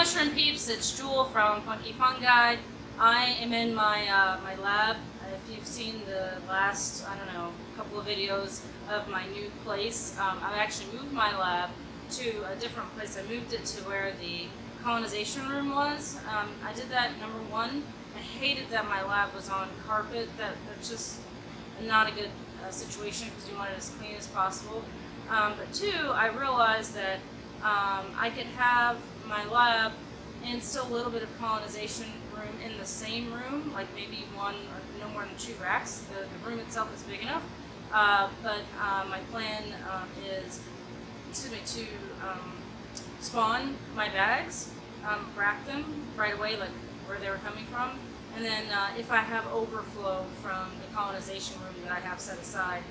mushroom peeps, it's Jewel from Funky Fungi. I am in my my lab. If you've seen the last, I don't know, couple of videos of my new place, I've actually moved my lab to a different place. I moved it to where the colonization room was. I did that, number one. I hated that my lab was on carpet. That's just not a good situation because you want it as clean as possible. But two, I realized that I could have my lab and still a little bit of colonization room in the same room, like maybe one or no more than 2 racks. The room itself is big enough, but my plan is, to spawn my bags, rack them right away, like where they were coming from, and then if I have overflow from the colonization room that I have set aside,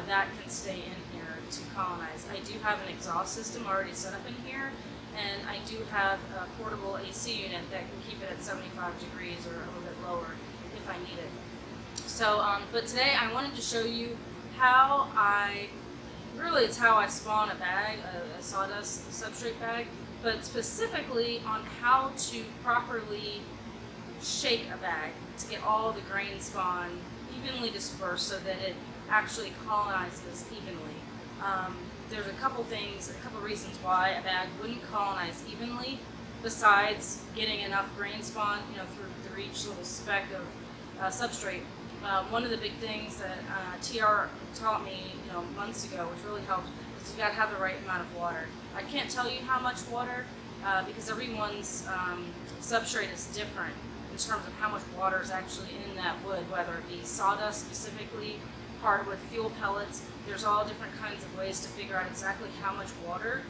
that can stay in here to colonize. I do have an exhaust system already set up in here, and I do have a portable AC unit that can keep it at 75 degrees or a little bit lower if I need it. So, but today I wanted to show you how it's how I spawn a bag, a sawdust substrate bag, but specifically on how to properly shake a bag to get all the grain spawn evenly dispersed so that it actually colonizes evenly. There's a couple reasons why a bag wouldn't colonize evenly, besides getting enough grain spawn, through each little speck of substrate. One of the big things that TR taught me, months ago, which really helped, is you got to have the right amount of water. I can't tell you how much water because everyone's substrate is different in terms of how much water is actually in that wood, whether it be sawdust specifically, hardwood, fuel pellets. There's all different kinds of ways to figure out exactly how much water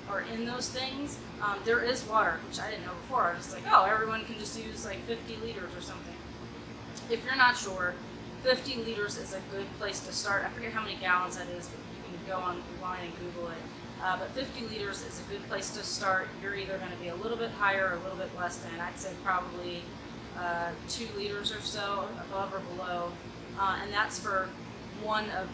are in those things. There is water, which I didn't know before. I was like, oh, everyone can just use like 50 liters or something. If you're not sure, 50 liters is a good place to start. I forget how many gallons that is, but you can go online and Google it. But 50 liters is a good place to start. You're either going to be a little bit higher or a little bit less than. I'd say probably 2 liters or so, above or below. And that's for one of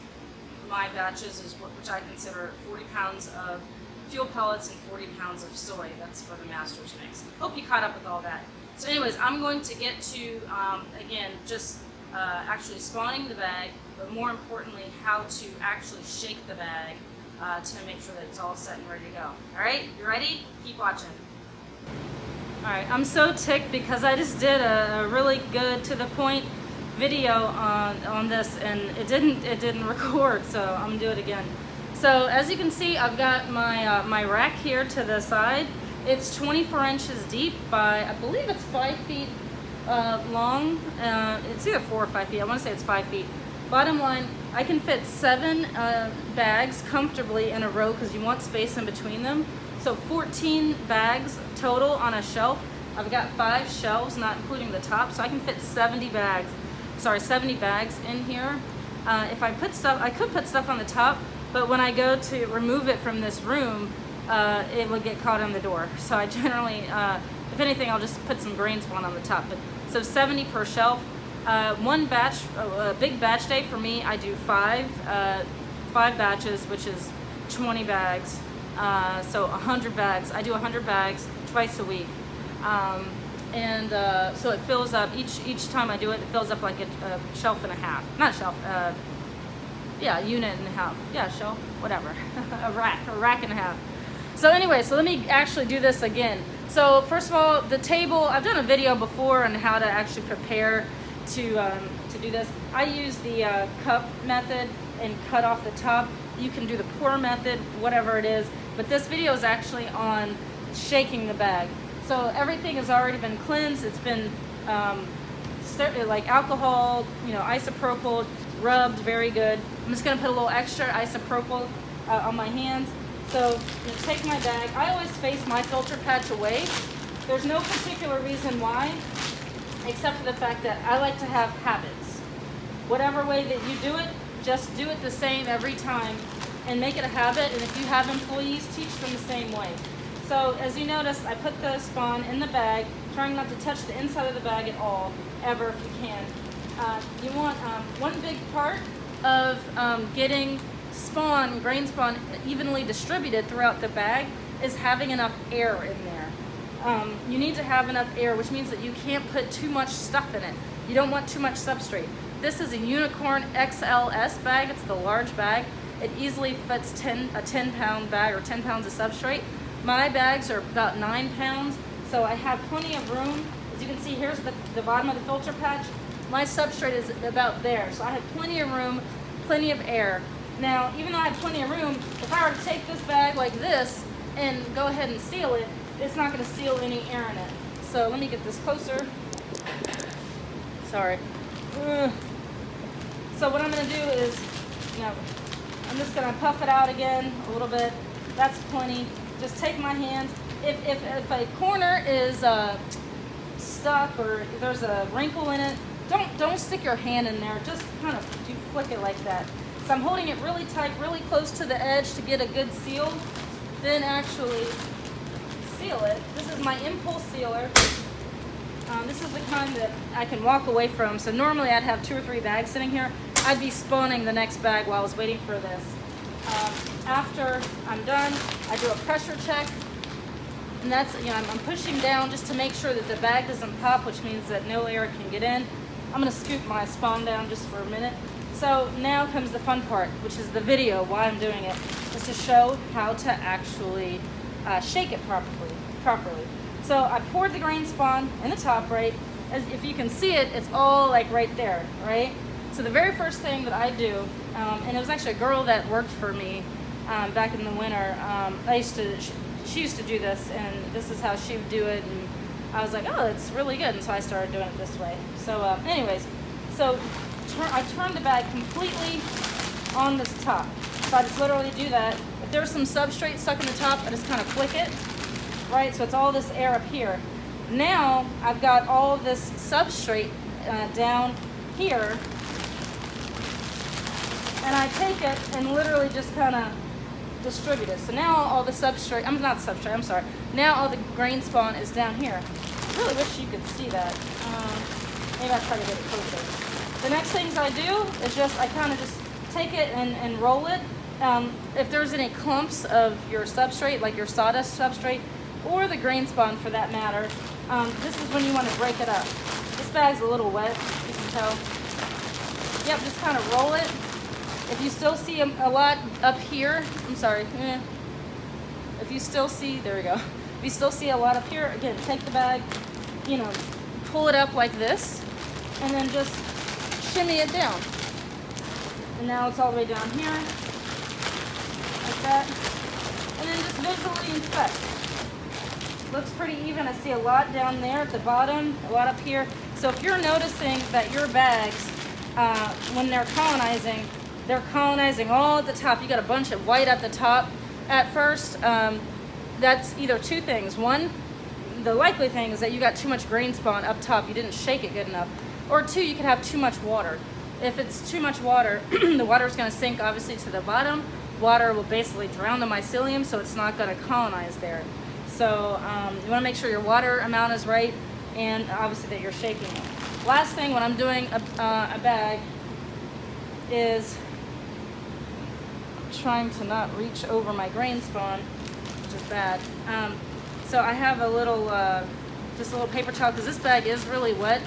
my batches, which I consider 40 pounds of fuel pellets and 40 pounds of soy. That's for the master's mix. Hope you caught up with all that. So anyways, I'm going to get to, again, just actually spawning the bag, but more importantly, how to actually shake the bag to make sure that it's all set and ready to go. All right, you ready? Keep watching. All right, I'm so ticked because I just did a really good, to the point video on this, and it didn't record, so I'm gonna do it again. So as you can see, I've got my my rack here to the side. It's 24 inches deep by, I believe it's 5 feet long. It's either 4 or 5 feet. I want to say it's 5 feet. Bottom line, I can fit 7 bags comfortably in a row because you want space in between them. So 14 bags total on a shelf. I've got 5 shelves, not including the top, so I can fit 70 bags in here. If I put stuff, I could put stuff on the top, but when I go to remove it from this room, it would get caught on the door. So I generally, if anything, I'll just put some grain spawn on the top. But so 70 per shelf. One batch, a big batch day for me, I do 5 batches, which is 20 bags. So 100 bags. I do 100 bags twice a week. So it fills up, each time I do it, it fills up like a shelf and a half. Not a shelf, unit and a half. Yeah, shelf, whatever. a rack and a half. So anyway, so let me actually do this again. So first of all, the table, I've done a video before on how to actually prepare to do this. I use the cup method and cut off the top. You can do the pour method, whatever it is, but this video is actually on shaking the bag. So everything has already been cleansed. It's been like alcohol, isopropyl, rubbed very good. I'm just gonna put a little extra isopropyl on my hands. So take my bag. I always face my filter patch away. There's no particular reason why, except for the fact that I like to have habits. Whatever way that you do it, just do it the same every time and make it a habit. And if you have employees, teach them the same way. So as you notice, I put the spawn in the bag, trying not to touch the inside of the bag at all, ever if you can. You want one big part of getting grain spawn evenly distributed throughout the bag is having enough air in there. you need to have enough air, which means that you can't put too much stuff in it. You don't want too much substrate. This is a Unicorn XLS bag. It's the large bag. It easily fits a 10-pound bag or 10 pounds of substrate. My bags are about 9 pounds, so I have plenty of room. As you can see, here's the bottom of the filter patch. My substrate is about there, so I have plenty of room, plenty of air. Now, even though I have plenty of room, if I were to take this bag like this and go ahead and seal it, it's not going to seal any air in it. So let me get this closer. Sorry. So what I'm going to do is, I'm just going to puff it out again a little bit. That's plenty. Just take my hand. If a corner is stuck or there's a wrinkle in it, don't stick your hand in there. Just kind of flick it like that. So I'm holding it really tight, really close to the edge to get a good seal. Then actually seal it. This is my impulse sealer. This is the kind that I can walk away from. So normally I'd have 2 or 3 bags sitting here. I'd be spawning the next bag while I was waiting for this. After I'm done, I do a pressure check. And that's, I'm pushing down just to make sure that the bag doesn't pop, which means that no air can get in. I'm gonna scoop my spawn down just for a minute. So now comes the fun part, which is the video, why I'm doing it, is to show how to actually shake it properly. So I poured the grain spawn in the top right. As if you can see it, it's all like right there, right? So the very first thing that I do, and it was actually a girl that worked for me back in the winter. She used to do this, and this is how she would do it. And I was like, oh, it's really good. And so I started doing it this way. So anyways, so I turned the bag completely on this top. So I just literally do that. If there's some substrate stuck in the top, I just kind of flick it, right? So it's all this air up here. Now I've got all this substrate down here. And I take it and literally just kind of distribute it. So now all the substrate, I'm sorry. Now all the grain spawn is down here. I really wish you could see that. Maybe I'll try to get it closer. The next things I do is I kind of just take it and roll it. If there's any clumps of your substrate, like your sawdust substrate, or the grain spawn for that matter, this is when you want to break it up. This bag's a little wet, you can tell. Yep, just kind of roll it. If you still see a lot up here, I'm sorry. If you still see, there we go. If you still see a lot up here, again, take the bag, pull it up like this, and then just shimmy it down. And now it's all the way down here, like that. And then just visually inspect. Looks pretty even. I see a lot down there at the bottom, a lot up here. So if you're noticing that your bags, when they're colonizing all at the top. You got a bunch of white at the top at first. That's either 2 things. One, the likely thing is that you got too much grain spawn up top. You didn't shake it good enough. Or 2, you could have too much water. If it's too much water, the water is going to sink obviously to the bottom. Water will basically drown the mycelium, so it's not going to colonize there. So you want to make sure your water amount is right, and obviously that you're shaking it. Last thing when I'm doing a bag is trying to not reach over my grain spawn, which is bad. So I have a little, just a little paper towel, because this bag is really wet.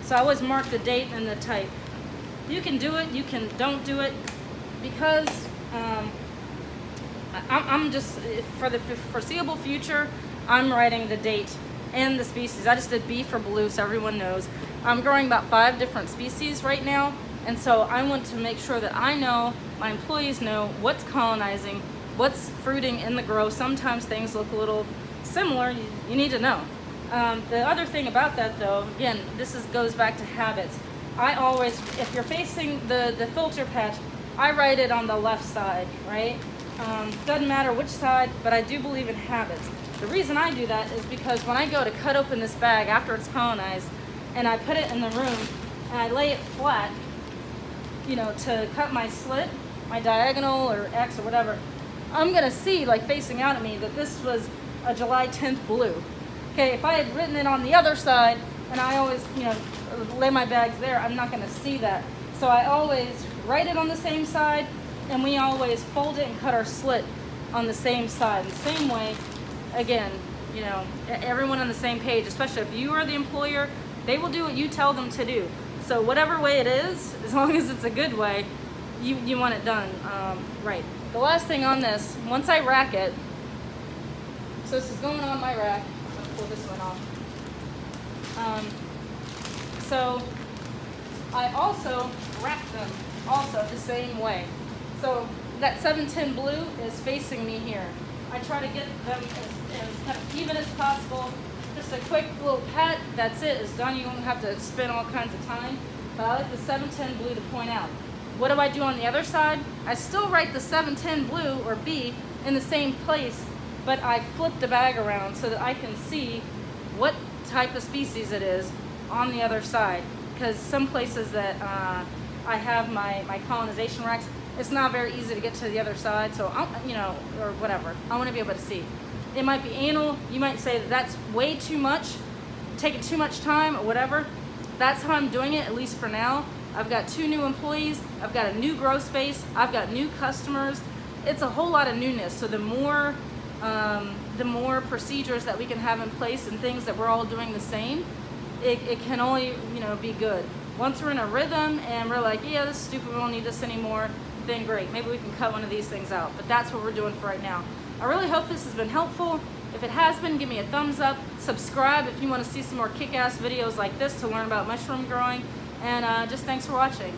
So I always mark the date and the type. You can do it, you can don't do it, because I'm just, for the foreseeable future, I'm writing the date and the species. I just did B for blue, so everyone knows. I'm growing about 5 different species right now. And so I want to make sure that I know, my employees know what's colonizing, what's fruiting in the grow. Sometimes things look a little similar. You need to know. The other thing about that though, again, goes back to habits. I always, if you're facing the filter patch, I write it on the left side, right? Doesn't matter which side, but I do believe in habits. The reason I do that is because when I go to cut open this bag after it's colonized, and I put it in the room, and I lay it flat, to cut my slit, my diagonal or X or whatever, I'm gonna see, like facing out at me, that this was a July 10th blue. Okay, if I had written it on the other side, and I always, lay my bags there, I'm not gonna see that. So I always write it on the same side, and we always fold it and cut our slit on the same side. The same way again, you know, everyone on the same page, especially if you are the employer, they will do what you tell them to do. So whatever way it is, as long as it's a good way, you want it done right. The last thing on this, once I rack it, so this is going on my rack. I'm gonna pull this one off. So I also rack them also the same way. So that 710 blue is facing me here. I try to get them as kind of even as possible. Just a quick little pat, that's it, it's done. You don't have to spend all kinds of time. But I like the 710 blue to point out. What do I do on the other side? I still write the 710 blue or B in the same place, but I flip the bag around so that I can see what type of species it is on the other side. Because some places that I have my colonization racks, it's not very easy to get to the other side, so you know, or whatever. I want to be able to see. It might be anal. You might say that that's way too much, taking too much time or whatever. That's how I'm doing it, at least for now. I've got 2 new employees. I've got a new grow space. I've got new customers. It's a whole lot of newness. So the more procedures that we can have in place and things that we're all doing the same, it can only, you know, be good. Once we're in a rhythm and we're like, yeah, this is stupid, we don't need this anymore, then great, maybe we can cut one of these things out. But that's what we're doing for right now. I really hope this has been helpful. If it has been, give me a thumbs up. Subscribe if you want to see some more kick-ass videos like this to learn about mushroom growing. And just thanks for watching.